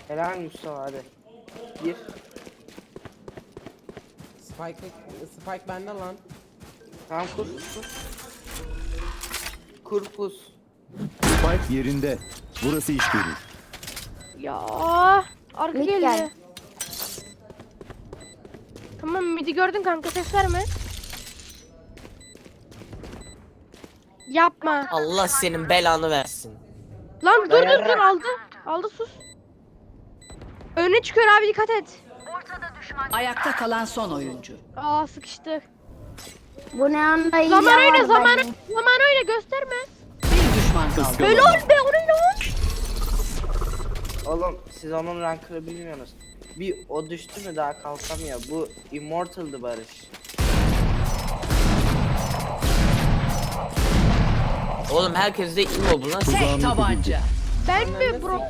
Helal Mustafa hadi. Gir. Spike bende lan. Tamam kur. Kur pus. Spike yerinde. Burası iş görür. Ya arka Mid geldi. gel. Tamam midi gördün kanka, ses verme. Yapma. Allah senin belanı versin. Lan dur aldı. Aldı, sus. Öne çıkıyor abi, dikkat et. Ayakta kalan son oyuncu. Aa sıkıştı. Bu ne anda iyi Zaman oyna, var zaman bence. oyna, gösterme. Bir düşman kaldı. Kıskanma. Helal be, o ne lan? Oğlum siz onun rankını bilmiyorsunuz. Bir o düştü mü daha kalkamıyor. Bu Immortal'dı Barış. Oğlum herkes de immo bu lan. Tek tabanca. Ben mi bro?